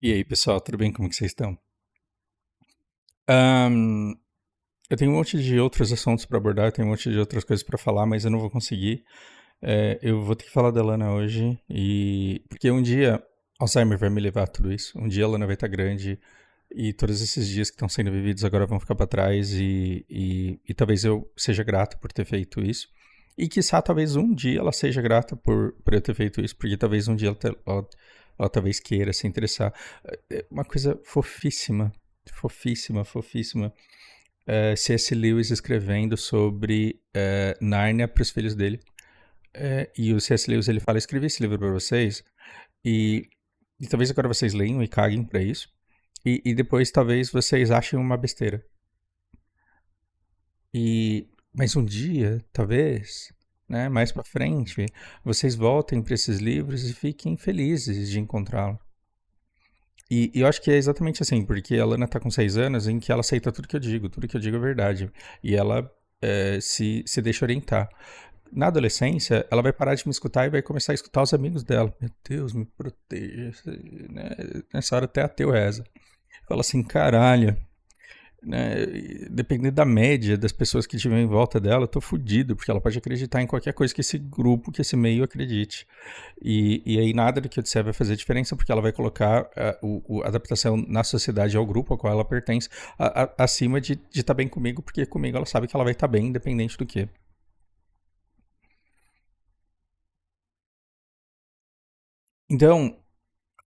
E aí, pessoal, tudo bem? Como que vocês estão? Ahn, eu tenho um monte de outros assuntos para abordar, eu tenho um monte de outras coisas para falar, mas eu não vou conseguir. Eu vou ter que falar da Lana hoje, e porque um dia Alzheimer vai me levar a tudo isso. Um dia a Lana vai estar grande e todos esses dias que estão sendo vividos agora vão ficar para trás e talvez eu seja grato por ter feito isso. E quiçá talvez um dia ela seja grata por eu ter feito isso, porque talvez um dia ela talvez queira se interessar. É uma coisa fofíssima, fofíssima, fofíssima. C.S. Lewis escrevendo sobre Nárnia para os filhos dele. E o C.S. Lewis ele fala: escrevi esse livro para vocês e, e talvez agora vocês leiam e caguem para isso. E depois talvez vocês achem uma besteira. Mas um dia, talvez, né, mais para frente, vocês voltem para esses livros e fiquem felizes de encontrá-lo. E eu acho que é exatamente assim, porque a Lana tá com 6 anos em que ela aceita tudo que eu digo é verdade. E ela se deixa orientar. Na adolescência, ela vai parar de me escutar e vai começar a escutar os amigos dela. Meu Deus, me proteja. Né? Nessa hora até ateu reza. Fala assim, caralho, né? Dependendo da média das pessoas que estiver em volta dela, eu tô fudido, porque ela pode acreditar em qualquer coisa que esse grupo, que esse meio acredite. E aí nada do que eu disser vai fazer diferença, porque ela vai colocar a adaptação na sociedade ao grupo ao qual ela pertence acima de estar bem comigo, porque comigo ela sabe que ela vai estar bem, independente do que. Então,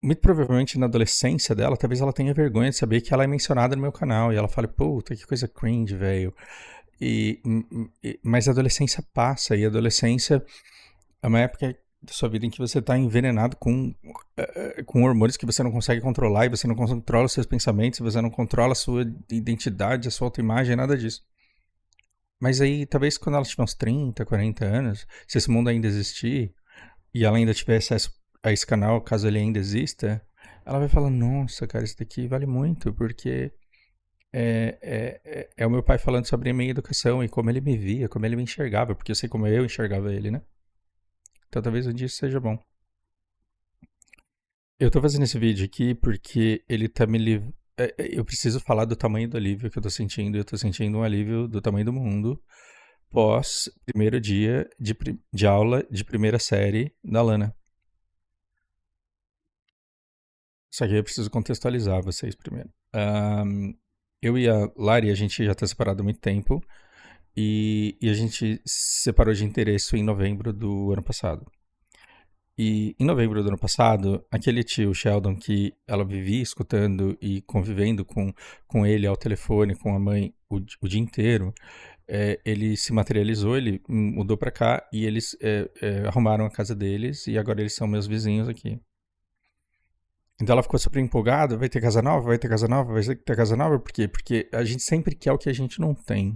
muito provavelmente na adolescência dela, talvez ela tenha vergonha de saber que ela é mencionada no meu canal. E ela fala, puta, que coisa cringe, velho. Mas a adolescência passa, e a adolescência é uma época da sua vida em que você está envenenado com hormônios que você não consegue controlar, e você não controla os seus pensamentos, você não controla a sua identidade, a sua autoimagem, nada disso. Mas aí, talvez quando ela tiver uns 30, 40 anos, se esse mundo ainda existir, e ela ainda tiver acesso a esse canal, caso ele ainda exista, ela vai falar, nossa, cara, isso daqui vale muito, porque é o meu pai falando sobre a minha educação e como ele me via, como ele me enxergava, porque eu sei como eu enxergava ele, né? Então talvez um dia isso seja bom. Eu tô fazendo esse vídeo aqui porque ele tá me eu preciso falar do tamanho do alívio que eu tô sentindo. Eu tô sentindo um alívio do tamanho do mundo pós primeiro dia de aula de primeira série da Lana. Só que eu preciso contextualizar vocês primeiro. Eu e a Lari, a gente já tá separado há muito tempo. E a gente se separou de interesse em novembro do ano passado. E em novembro do ano passado, aquele tio Sheldon que ela vivia escutando e convivendo com ele ao telefone, com a mãe o dia inteiro, ele se materializou, ele mudou pra cá e eles arrumaram a casa deles e agora eles são meus vizinhos aqui. Então ela ficou super empolgada, vai ter casa nova, vai ter casa nova, vai ter casa nova, por quê? Porque a gente sempre quer o que a gente não tem.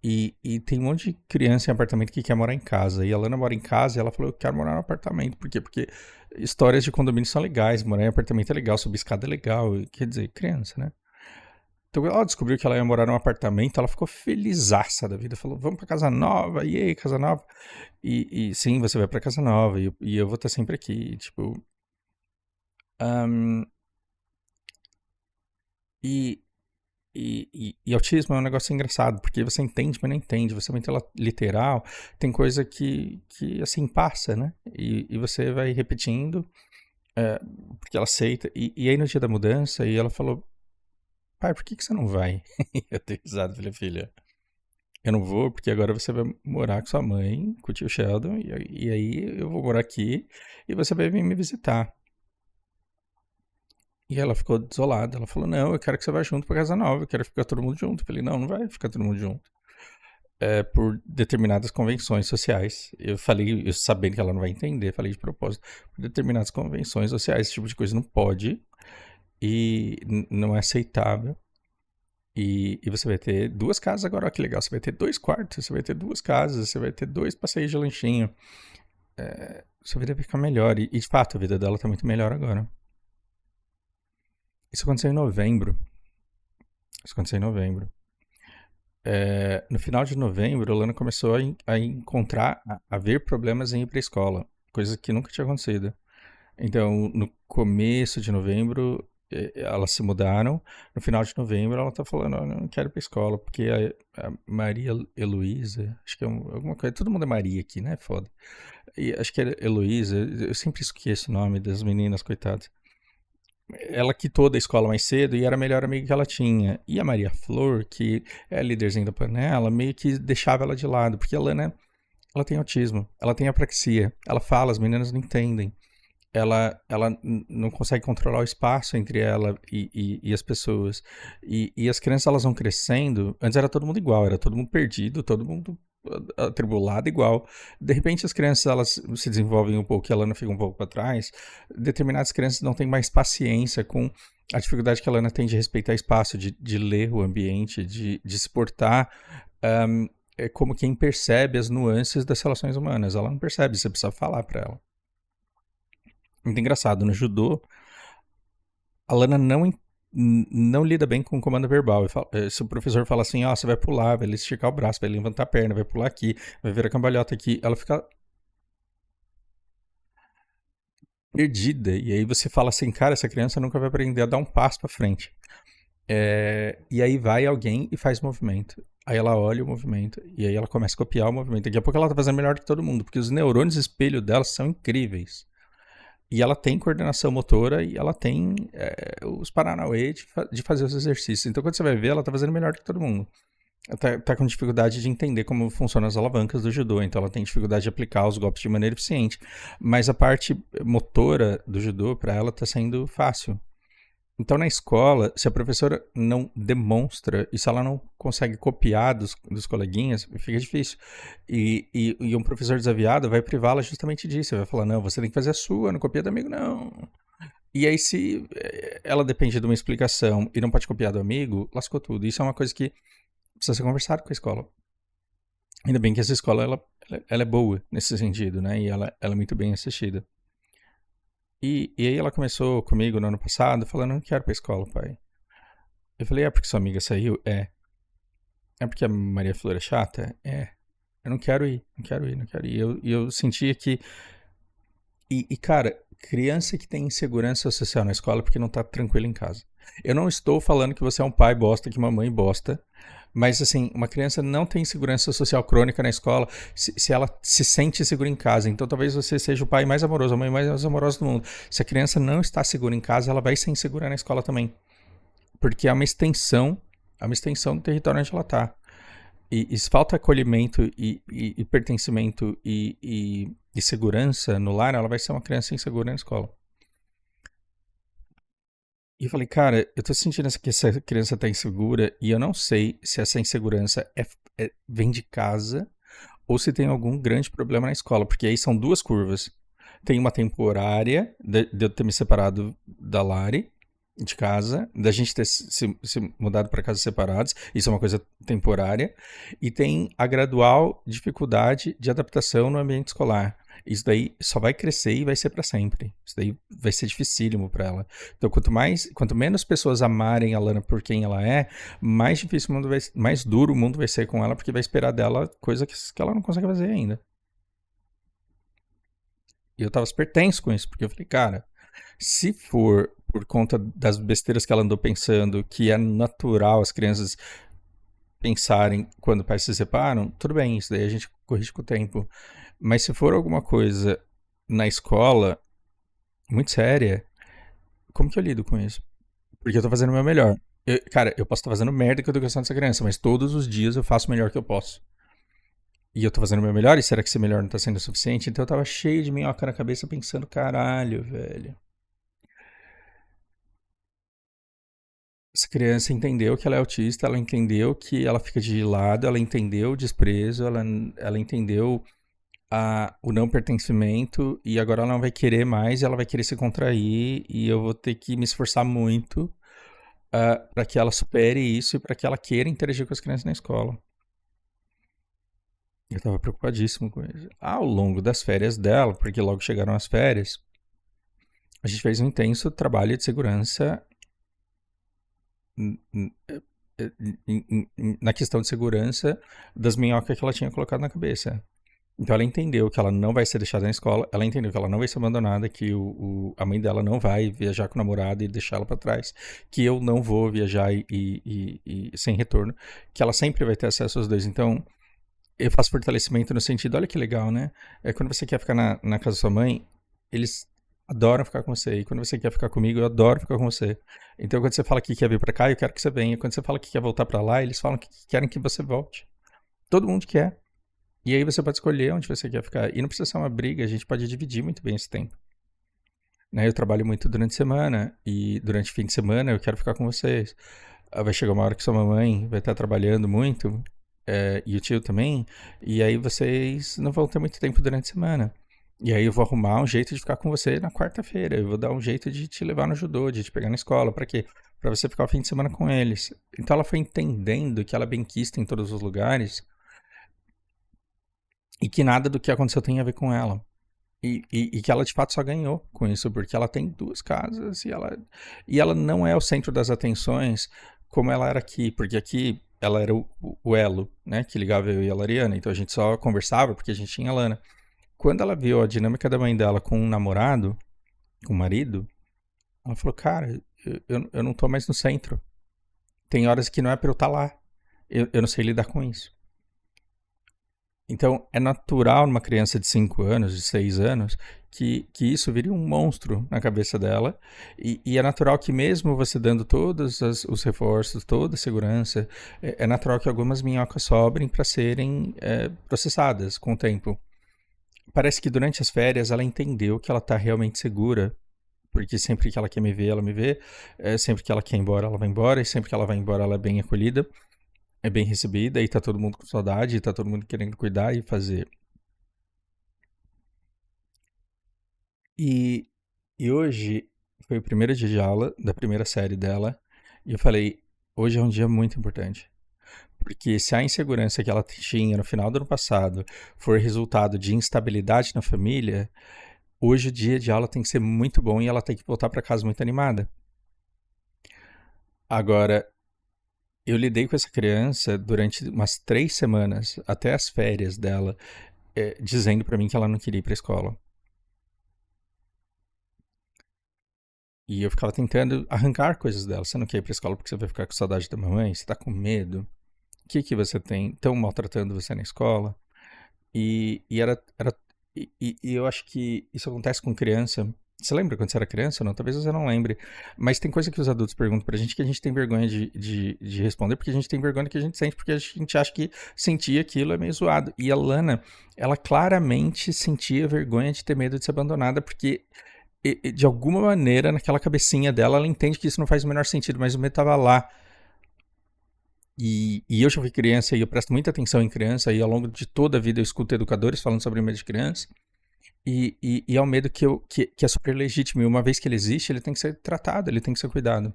E tem um monte de criança em apartamento que quer morar em casa. E a Lana mora em casa e ela falou: eu quero morar no apartamento. Por quê? Porque histórias de condomínio são legais, morar em apartamento é legal, subir escada é legal. Quer dizer, criança, né? Então ela descobriu que ela ia morar num apartamento, ela ficou felizaça da vida. Falou: vamos pra casa nova, e aí, casa nova. E sim, você vai pra casa nova, e eu vou estar sempre aqui. Tipo. Um, e, e autismo é um negócio engraçado, porque você entende, mas não entende. Você é muito literal, tem coisa que assim, passa, né? E você vai repetindo, porque ela aceita. E aí no dia da mudança, e ela falou, pai, por que você não vai? Eu dei risada, falei, filha, eu não vou, porque agora você vai morar com sua mãe, com o tio Sheldon, e aí eu vou morar aqui, e você vai vir me visitar. E ela ficou desolada, ela falou, não, eu quero que você vá junto pra casa nova, eu quero ficar todo mundo junto. Eu falei, não, não vai ficar todo mundo junto. Por determinadas convenções sociais. Eu falei, eu sabendo que ela não vai entender, falei de propósito, por determinadas convenções sociais, esse tipo de coisa não pode e não é aceitável. E você vai ter 2 casas agora, olha que legal, você vai ter 2 quartos, você vai ter 2 casas, você vai ter 2 passeios de lanchinho. Sua vida vai ficar melhor, e de fato a vida dela tá muito melhor agora. Isso aconteceu em novembro. Isso aconteceu em novembro. No final de novembro, a Lana começou a encontrar, a ver problemas em ir para a escola, coisa que nunca tinha acontecido. Então, no começo de novembro, elas se mudaram. No final de novembro, ela tá falando: "Olha, eu não quero ir pra escola, porque a Maria Heloísa, acho que é alguma coisa, todo mundo é Maria aqui, né? Foda. E acho que é Heloísa, eu sempre esqueço o nome das meninas, coitadas. Ela quitou da escola mais cedo e era a melhor amiga que ela tinha. E a Maria Flor, que é a líderzinha da panela, meio que deixava ela de lado, porque a Lana, ela tem autismo, ela tem apraxia, ela fala, as meninas não entendem. Ela não consegue controlar o espaço entre ela e as pessoas. E as crianças, elas vão crescendo. Antes era todo mundo igual, era todo mundo perdido, todo mundo atribulado igual. De repente, as crianças, elas se desenvolvem um pouco e a Lana fica um pouco para trás. Determinadas crianças não têm mais paciência com a dificuldade que a Lana tem de respeitar espaço, de ler o ambiente, de se portar. É como quem percebe as nuances das relações humanas. Ela não percebe, você precisa falar para ela. Muito engraçado, no judô, a Lana não lida bem com comando verbal. Se o professor fala assim, ó, você vai pular, vai esticar o braço, vai levantar a perna, vai pular aqui, vai virar cambalhota aqui, ela fica perdida. E aí você fala assim, cara, essa criança nunca vai aprender a dar um passo pra frente. E aí vai alguém e faz o movimento. Aí ela olha o movimento e aí ela começa a copiar o movimento. Daqui a pouco ela tá fazendo melhor que todo mundo, porque os neurônios espelho dela são incríveis. E ela tem coordenação motora e ela tem os paranauê de fazer os exercícios. Então, quando você vai ver, ela tá fazendo melhor que todo mundo. Ela tá com dificuldade de entender como funcionam as alavancas do judô. Então, ela tem dificuldade de aplicar os golpes de maneira eficiente. Mas a parte motora do judô, para ela, tá sendo fácil. Então, na escola, se a professora não demonstra, e se ela não consegue copiar dos coleguinhas, fica difícil. E um professor desaviado vai privá-la justamente disso. Vai falar, não, você tem que fazer a sua, não copia do amigo, não. E aí, se ela depende de uma explicação e não pode copiar do amigo, lascou tudo. Isso é uma coisa que precisa ser conversado com a escola. Ainda bem que essa escola, ela é boa nesse sentido, né? E ela é muito bem assistida. E aí ela começou comigo no ano passado, falando, não quero ir pra escola, pai. Eu falei, é porque sua amiga saiu? É. É porque a Maria Flor é chata? É. Eu não quero ir, não quero ir, não quero ir. E eu sentia que... cara, criança que tem insegurança social na escola é porque não tá tranquila em casa. Eu não estou falando que você é um pai bosta, que mamãe bosta, mas assim, uma criança não tem insegurança social crônica na escola se ela se sente segura em casa. Então talvez você seja o pai mais amoroso, a mãe mais amorosa do mundo. Se a criança não está segura em casa, ela vai ser insegura na escola também. Porque é uma extensão do território onde ela está. E se falta acolhimento e pertencimento e segurança no lar, ela vai ser uma criança insegura na escola. E eu falei, cara, eu tô sentindo que essa criança tá insegura e eu não sei se essa insegurança vem de casa ou se tem algum grande problema na escola, porque aí são duas curvas. Tem uma temporária de eu ter me separado da Lari, de casa, da gente ter se mudado para casas separadas, isso é uma coisa temporária, e tem a gradual dificuldade de adaptação no ambiente escolar. Isso daí só vai crescer e vai ser para sempre. Isso daí vai ser dificílimo para ela. Então, quanto menos pessoas amarem a Lana por quem ela é, mais difícil o mundo vai, mais duro o mundo vai ser com ela, porque vai esperar dela coisa que ela não consegue fazer ainda. E eu tava super tenso com isso, porque eu falei, cara, se for por conta das besteiras que ela andou pensando, que é natural as crianças pensarem quando pais se separam, tudo bem, isso daí a gente corrige com o tempo. Mas se for alguma coisa na escola muito séria, como que eu lido com isso? Porque eu tô fazendo o meu melhor. Cara, eu posso estar fazendo merda com a educação dessa criança, mas todos os dias eu faço o melhor que eu posso. E eu tô fazendo o meu melhor, e será que esse melhor não tá sendo o suficiente? Então eu tava cheio de minhoca na cabeça pensando, caralho, velho. Essa criança entendeu que ela é autista, ela entendeu que ela fica de lado, ela entendeu o desprezo, ela entendeu o não pertencimento e agora ela não vai querer mais, ela vai querer se contrair e eu vou ter que me esforçar muito para que ela supere isso e para que ela queira interagir com as crianças na escola. Eu estava preocupadíssimo com isso. Ao longo das férias dela, porque logo chegaram as férias, a gente fez um intenso trabalho de segurança na questão de segurança das minhocas que ela tinha colocado na cabeça. Então ela entendeu que ela não vai ser deixada na escola, ela entendeu que ela não vai ser abandonada, que a mãe dela não vai viajar com o namorado e deixar ela pra trás, que eu não vou viajar e sem retorno, que ela sempre vai ter acesso aos dois. Então eu faço fortalecimento no sentido, olha que legal, né? É quando você quer ficar na casa da sua mãe, eles adoram ficar com você. E quando você quer ficar comigo, eu adoro ficar com você. Então quando você fala que quer vir pra cá, eu quero que você venha. Quando você fala que quer voltar pra lá, eles falam que querem que você volte. Todo mundo quer. E aí você pode escolher onde você quer ficar. E não precisa ser uma briga, a gente pode dividir muito bem esse tempo. Né? Eu trabalho muito durante a semana e durante o fim de semana eu quero ficar com vocês. Vai chegar uma hora que sua mamãe vai estar trabalhando muito, e o tio também, e aí vocês não vão ter muito tempo durante a semana. E aí eu vou arrumar um jeito de ficar com você na quarta-feira. Eu vou dar um jeito de te levar no judô, de te pegar na escola. Pra quê? Pra você ficar o fim de semana com eles. Então ela foi entendendo que ela é benquista em todos os lugares e que nada do que aconteceu tem a ver com ela. E que ela de fato só ganhou com isso, porque ela tem duas casas e ela não é o centro das atenções como ela era aqui, porque aqui ela era o elo, né, que ligava eu e a Lariana, então a gente só conversava porque a gente tinha a Lana. Quando ela viu a dinâmica da mãe dela com um namorado, com um marido, ela falou, cara, eu não tô mais no centro. Tem horas que não é pra eu estar lá. Eu não sei lidar com isso. Então, é natural numa criança de 5 anos, de 6 anos, que isso vire um monstro na cabeça dela. E é natural que mesmo você dando todos os reforços, toda a segurança, é natural que algumas minhocas sobrem para serem processadas com o tempo. Parece que durante as férias ela entendeu que ela está realmente segura. Porque sempre que ela quer me ver, ela me vê. Sempre que ela quer ir embora, ela vai embora. E sempre que ela vai embora, ela é bem acolhida. É bem recebida e tá todo mundo com saudade, e tá todo mundo querendo cuidar e fazer. E, e hoje foi o primeiro dia de aula da primeira série dela, e eu falei, hoje é um dia muito importante. Porque se a insegurança que ela tinha no final do ano passado for resultado de instabilidade na família, hoje o dia de aula tem que ser muito bom e ela tem que voltar para casa muito animada. Agora, eu lidei com essa criança durante umas 3 semanas, até as férias dela, dizendo para mim que ela não queria ir pra escola. E eu ficava tentando arrancar coisas dela. Você não quer ir pra escola porque você vai ficar com saudade da mamãe? Você tá com medo? O que você tem? Estão maltratando você na escola? E eu acho que isso acontece com criança. Você lembra quando você era criança ou não? Talvez você não lembre. Mas tem coisa que os adultos perguntam pra gente que a gente tem vergonha de responder, porque a gente tem vergonha do que a gente sente, porque a gente acha que sentir aquilo é meio zoado. E a Lana, ela claramente sentia vergonha de ter medo de ser abandonada, porque de alguma maneira, naquela cabecinha dela, ela entende que isso não faz o menor sentido, mas o medo tava lá. E eu já fui criança e eu presto muita atenção em criança, e ao longo de toda a vida eu escuto educadores falando sobre o medo de criança. E é um medo que é super legítimo, e uma vez que ele existe, ele tem que ser tratado, ele tem que ser cuidado.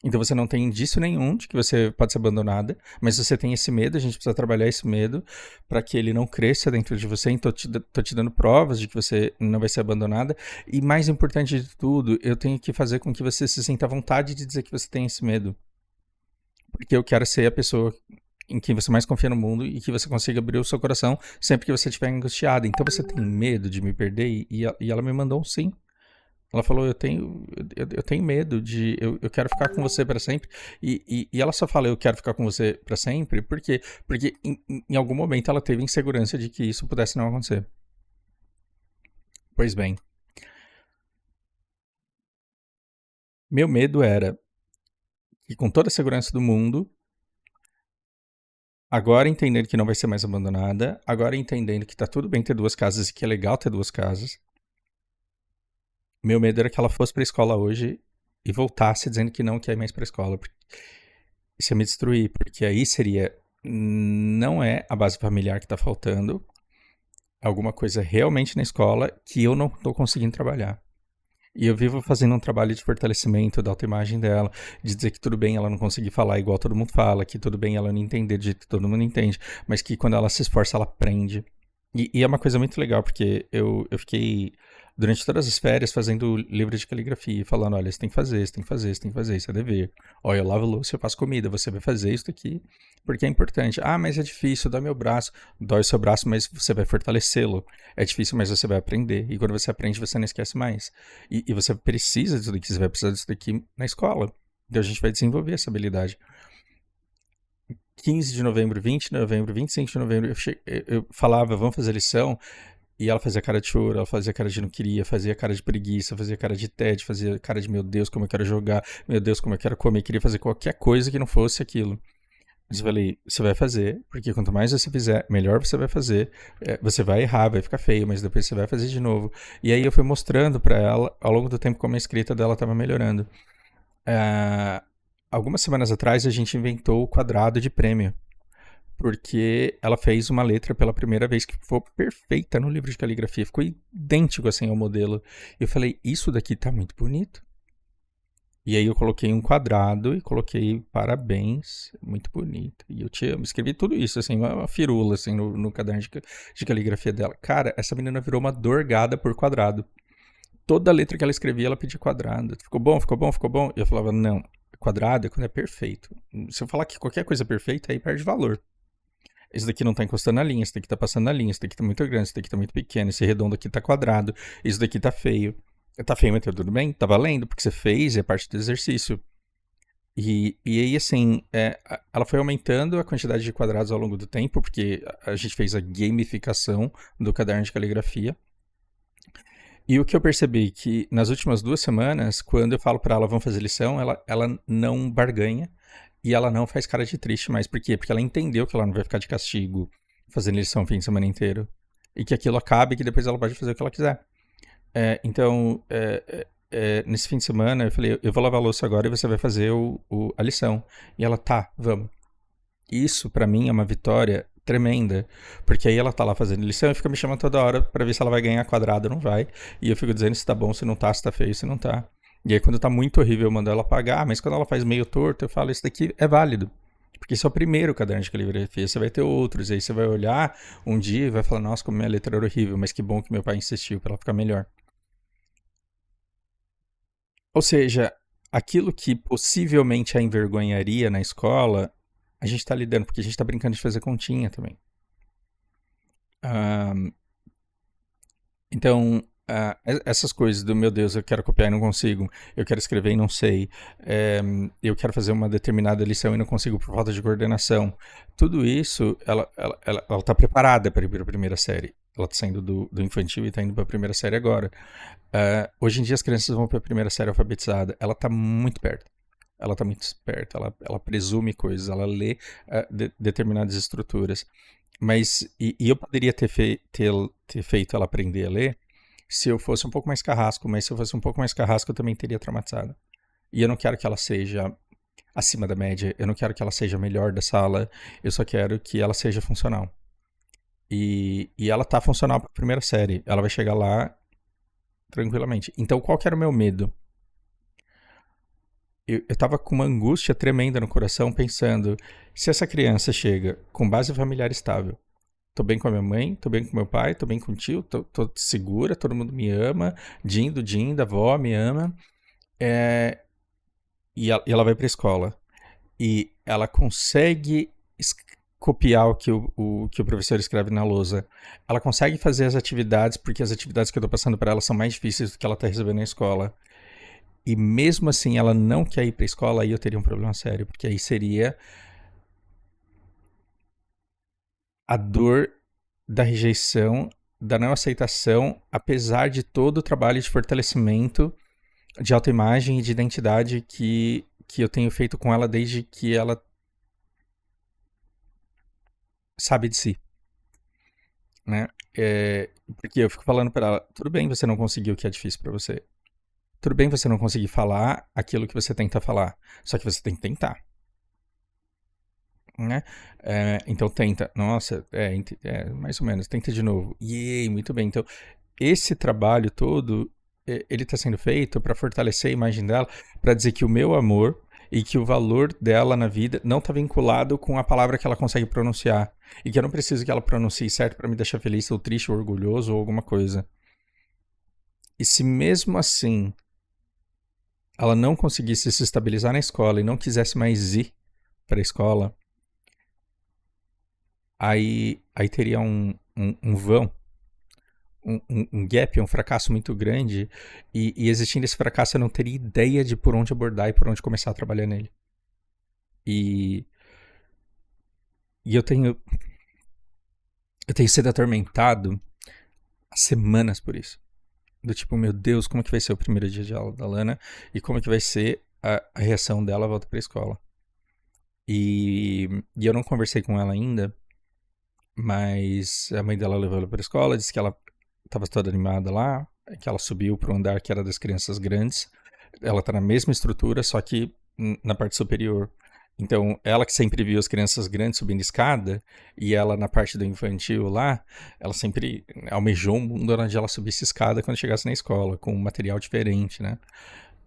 Então você não tem indício nenhum de que você pode ser abandonada, mas você tem esse medo, a gente precisa trabalhar esse medo para que ele não cresça dentro de você. Então tô te dando provas de que você não vai ser abandonada. E mais importante de tudo, eu tenho que fazer com que você se sinta à vontade de dizer que você tem esse medo. Porque eu quero ser a pessoa em quem você mais confia no mundo e que você consiga abrir o seu coração sempre que você estiver angustiada. Então você tem medo de me perder? E ela me mandou um sim. Ela falou, eu tenho medo de, eu quero ficar com você para sempre. E ela só fala, eu quero ficar com você para sempre, por quê? Porque em algum momento ela teve insegurança de que isso pudesse não acontecer. Pois bem, meu medo era que com toda a segurança do mundo, agora entendendo que não vai ser mais abandonada, agora entendendo que tá tudo bem ter duas casas e que é legal ter duas casas, meu medo era que ela fosse pra escola hoje e voltasse dizendo que não quer ir mais pra escola. Isso ia me destruir, porque aí seria. Não é a base familiar que tá faltando, alguma coisa realmente na escola que eu não tô conseguindo trabalhar. E eu vivo fazendo um trabalho de fortalecimento da autoimagem dela, de dizer que tudo bem ela não conseguir falar igual todo mundo fala, que tudo bem ela não entender do jeito que todo mundo entende, mas que quando ela se esforça ela aprende. E é uma coisa muito legal, porque eu fiquei durante todas as férias fazendo livro de caligrafia, falando, olha, você tem que fazer, você tem que fazer, você tem que fazer, isso é dever. Olha, eu lavo louça, eu faço comida, você vai fazer isso aqui, porque é importante. Ah, mas é difícil, dói meu braço. Dói o seu braço, mas você vai fortalecê-lo. É difícil, mas você vai aprender. E quando você aprende, você não esquece mais. E você precisa disso daqui, você vai precisar disso daqui na escola. Então a gente vai desenvolver essa habilidade. 15 de novembro, 20 de novembro, 25 de novembro, eu falava, vamos fazer lição, e ela fazia cara de choro, ela fazia cara de não queria, fazia cara de preguiça, fazia cara de tédio, fazia cara de meu Deus, como eu quero jogar, meu Deus, como eu quero comer, queria fazer qualquer coisa que não fosse aquilo. Mas eu falei, você vai fazer, porque quanto mais você fizer, melhor você vai fazer. Você vai errar, vai ficar feio, mas depois você vai fazer de novo. E aí eu fui mostrando pra ela, ao longo do tempo, como a escrita dela estava melhorando. Algumas semanas atrás a gente inventou o quadrado de prêmio, porque ela fez uma letra pela primeira vez que ficou perfeita no livro de caligrafia, ficou idêntico assim ao modelo. Eu falei, isso daqui tá muito bonito. E aí eu coloquei um quadrado e coloquei parabéns, muito bonito. E eu te amo. Escrevi tudo isso, assim, uma firula, assim, no caderno de caligrafia dela. Cara, essa menina virou uma dorgada por quadrado. Toda letra que ela escrevia, ela pedia quadrado. Ficou bom, ficou bom, ficou bom. E eu falava, não, quadrado é quando é perfeito. Se eu falar que qualquer coisa é perfeita, aí perde valor. Esse daqui não tá encostando na linha, esse daqui tá passando na linha, esse daqui tá muito grande, esse daqui tá muito pequeno, esse redondo aqui tá quadrado, esse daqui tá feio. Tá feio, mas tá tudo bem? Tá valendo, porque você fez, é parte do exercício. E aí, assim, ela foi aumentando a quantidade de quadrados ao longo do tempo, porque a gente fez a gamificação do caderno de caligrafia. E o que eu percebi que nas últimas 2 semanas, quando eu falo pra ela, vamos fazer lição, ela não barganha e ela não faz cara de triste mais. Por quê? Porque ela entendeu que ela não vai ficar de castigo fazendo lição o fim de semana inteiro. E que aquilo acabe e que depois ela pode fazer o que ela quiser. Então, nesse fim de semana, eu falei, eu vou lavar a louça agora e você vai fazer a lição. E ela, tá, vamos. Isso, pra mim, é uma vitória tremenda, porque aí ela tá lá fazendo lição e fica me chamando toda hora pra ver se ela vai ganhar quadrado ou não vai. E eu fico dizendo se tá bom, se não tá, se tá feio, se não tá. E aí, quando tá muito horrível, eu mando ela apagar, mas quando ela faz meio torto, eu falo, isso daqui é válido. Porque esse é o primeiro caderno de caligrafia, você vai ter outros, aí você vai olhar um dia e vai falar, nossa, como minha letra era horrível, mas que bom que meu pai insistiu pra ela ficar melhor. Ou seja, aquilo que possivelmente a envergonharia na escola, a gente tá lidando, porque a gente tá brincando de fazer continha também. Então, essas coisas do meu Deus, eu quero copiar e não consigo, eu quero escrever e não sei, eu quero fazer uma determinada lição e não consigo por falta de coordenação, tudo isso, ela tá preparada para ir para a primeira série. Ela tá saindo do infantil e tá indo para a primeira série agora. Hoje em dia as crianças vão para a primeira série alfabetizada. Ela tá muito perto. Ela tá muito esperta. Ela presume coisas. Ela lê determinadas estruturas. Mas, e eu poderia ter feito ela aprender a ler se eu fosse um pouco mais carrasco. Mas se eu fosse um pouco mais carrasco, eu também teria traumatizado. E eu não quero que ela seja acima da média. Eu não quero que ela seja a melhor da sala. Eu só quero que ela seja funcional. E ela tá funcional para a primeira série. Ela vai chegar lá tranquilamente. Então, qual que era o meu medo? Eu tava com uma angústia tremenda no coração, pensando, se essa criança chega com base familiar estável, tô bem com a minha mãe, tô bem com meu pai, tô bem com o tio, tô segura, todo mundo me ama, Dinda, avó me ama, e ela vai pra escola. E ela consegue copiar o que o professor escreve na lousa. Ela consegue fazer as atividades, porque as atividades que eu tô passando para ela são mais difíceis do que ela tá recebendo na escola. E mesmo assim ela não quer ir pra escola, aí eu teria um problema sério, porque aí seria a dor da rejeição, da não aceitação, apesar de todo o trabalho de fortalecimento de autoimagem e de identidade que eu tenho feito com ela desde que ela sabe de si, né? Porque eu fico falando pra ela, tudo bem você não conseguir o que é difícil pra você. Tudo bem você não conseguir falar aquilo que você tenta falar, só que você tem que tentar. Né? Então tenta, nossa, mais ou menos, tenta de novo. Yay, muito bem. Então, esse trabalho todo, ele está sendo feito para fortalecer a imagem dela, para dizer que o meu amor e que o valor dela na vida não está vinculado com a palavra que ela consegue pronunciar. E que eu não preciso que ela pronuncie certo para me deixar feliz, ou triste, ou orgulhoso, ou alguma coisa. E se mesmo assim ela não conseguisse se estabilizar na escola e não quisesse mais ir para a escola, aí teria um vão, um gap, um fracasso muito grande. E existindo esse fracasso, eu não teria ideia de por onde abordar e por onde começar a trabalhar nele. E, e eu tenho sido atormentado há semanas por isso. Do tipo, meu Deus, como é que vai ser o primeiro dia de aula da Lana? E como é que vai ser a reação dela à volta pra escola? E eu não conversei com ela ainda, mas a mãe dela levou ela pra escola, disse que ela tava toda animada lá, que ela subiu pro andar que era das crianças grandes. Ela tá na mesma estrutura, só que na parte superior. Então, ela que sempre viu as crianças grandes subindo escada, e ela na parte do infantil lá, ela sempre almejou um mundo onde ela subisse escada quando chegasse na escola, com um material diferente, né?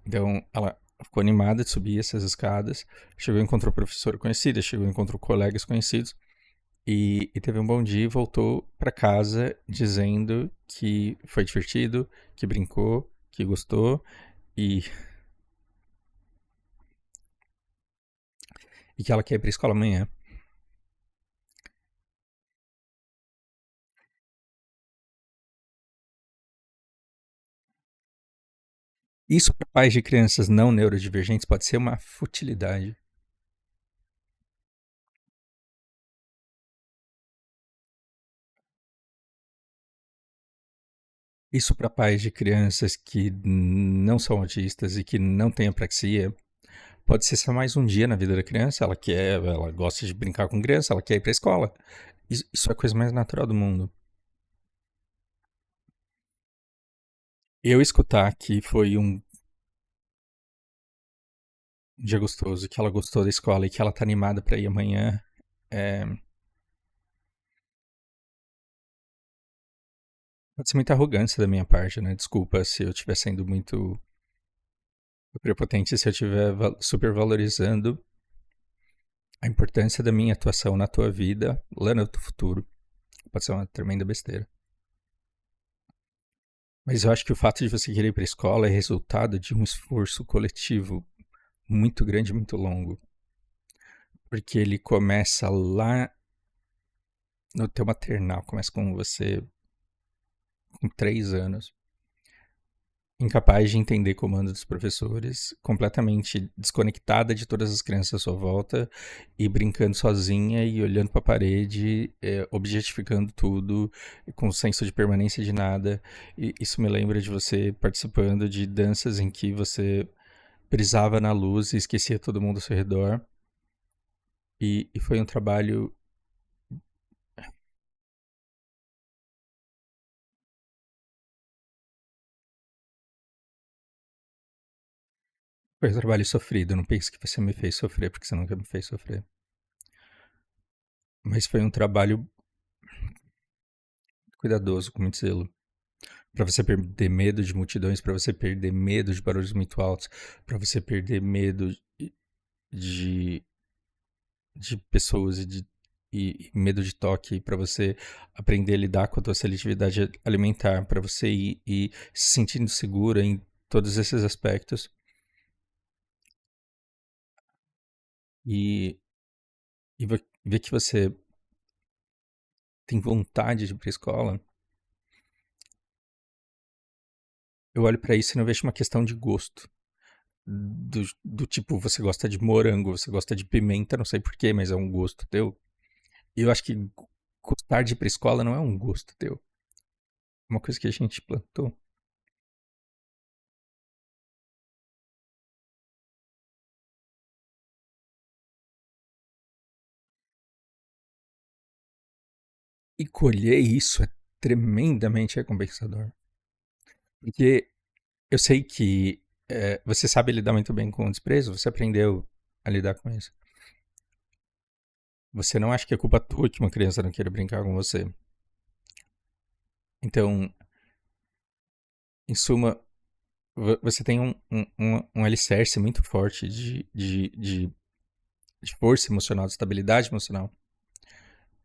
Então, ela ficou animada de subir essas escadas, chegou e encontrou professora conhecida, chegou e encontrou colegas conhecidos, e teve um bom dia e voltou para casa dizendo que foi divertido, que brincou, que gostou, e, e que ela quer ir pra escola amanhã. Isso para pais de crianças não neurodivergentes pode ser uma futilidade. Isso para pais de crianças que não são autistas e que não têm apraxia, pode ser só mais um dia na vida da criança. Ela gosta de brincar com criança, ela quer ir para a escola. Isso é a coisa mais natural do mundo. Eu escutar que foi um dia gostoso, que ela gostou da escola e que ela tá animada para ir amanhã, é, pode ser muita arrogância da minha parte, né? Desculpa se eu estiver sendo muito prepotente, se eu estiver supervalorizando a importância da minha atuação na tua vida lá no teu futuro. Pode ser uma tremenda besteira. Mas eu acho que o fato de você querer ir para a escola é resultado de um esforço coletivo muito grande e muito longo. Porque ele começa lá no teu maternal, começa com você com 3 anos, incapaz de entender comando dos professores, completamente desconectada de todas as crianças à sua volta e brincando sozinha e olhando para a parede, objetificando tudo, com senso de permanência de nada. E isso me lembra de você participando de danças em que você brisava na luz e esquecia todo mundo ao seu redor. E foi um trabalho. Foi um trabalho sofrido. Não pense que você me fez sofrer, porque você nunca me fez sofrer. Mas foi um trabalho cuidadoso, com muito zelo. Para você perder medo de multidões, para você perder medo de barulhos muito altos, para você perder medo de, de pessoas e medo de toque, para você aprender a lidar com a tua seletividade alimentar, para você ir se sentindo segura em todos esses aspectos. E, ver que você tem vontade de ir para a escola, eu olho para isso e não vejo uma questão de gosto. Do tipo, você gosta de morango, você gosta de pimenta, não sei porquê, mas é um gosto teu. E eu acho que gostar de ir pra escola não é um gosto teu. É uma coisa que a gente plantou. E colher isso é tremendamente recompensador. Porque eu sei que você sabe lidar muito bem com o desprezo, você aprendeu a lidar com isso. Você não acha que é culpa tua que uma criança não queira brincar com você. Então, em suma, você tem um alicerce muito forte de força emocional, de estabilidade emocional.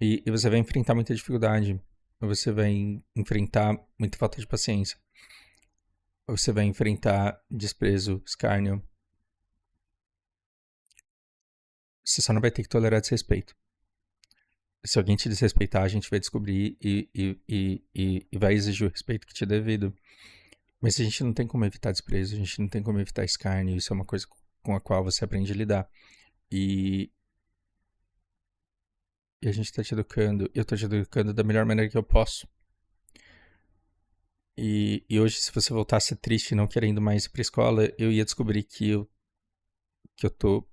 E você vai enfrentar muita dificuldade. Você vai enfrentar muita falta de paciência. você vai enfrentar desprezo, escárnio. Você só não vai ter que tolerar desrespeito. Se alguém te desrespeitar, a gente vai descobrir e vai exigir o respeito que te é devido. Mas a gente não tem como evitar desprezo, a gente não tem como evitar escárnio, isso é uma coisa com a qual você aprende a lidar. E a gente tá te educando, eu tô te educando da melhor maneira que eu posso. E hoje, se você voltasse triste e não querendo mais ir pra escola, eu ia descobrir que eu tô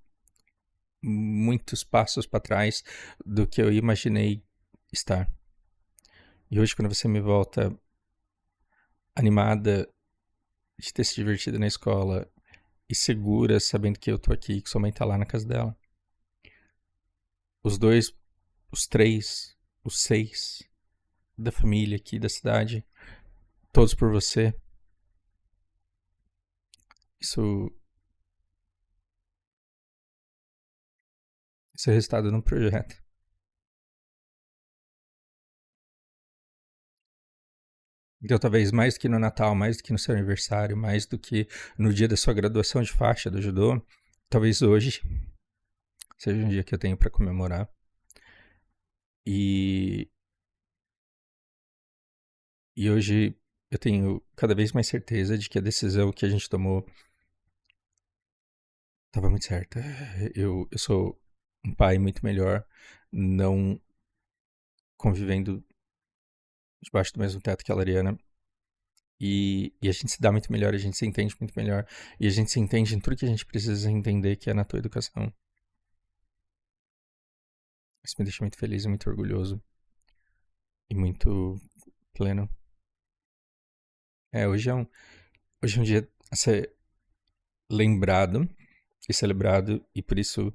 muitos passos para trás do que eu imaginei estar. E hoje, quando você me volta animada de ter se divertido na escola e segura, sabendo que eu tô aqui, que sua mãe tá lá na casa dela. Os dois, os três, os seis da família aqui da cidade, todos por você. Isso é resultado de um projeto. Então, talvez mais do que no Natal, mais do que no seu aniversário, mais do que no dia da sua graduação de faixa do judô, talvez hoje seja um dia que eu tenho para comemorar. E hoje eu tenho cada vez mais certeza de que a decisão que a gente tomou estava muito certa. Eu sou um pai muito melhor, não convivendo debaixo do mesmo teto que a Lariana. E a gente se dá muito melhor, a gente se entende muito melhor. E a gente se entende em tudo que a gente precisa entender, que é na tua educação. Isso me deixa muito feliz e muito orgulhoso. E muito pleno. Hoje é um dia a ser lembrado e celebrado. E por isso,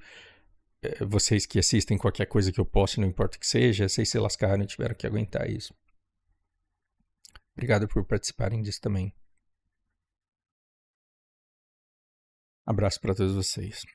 vocês que assistem qualquer coisa que eu poste, não importa o que seja, vocês se lascaram e tiveram que aguentar isso. Obrigado por participarem disso também. Abraço para todos vocês.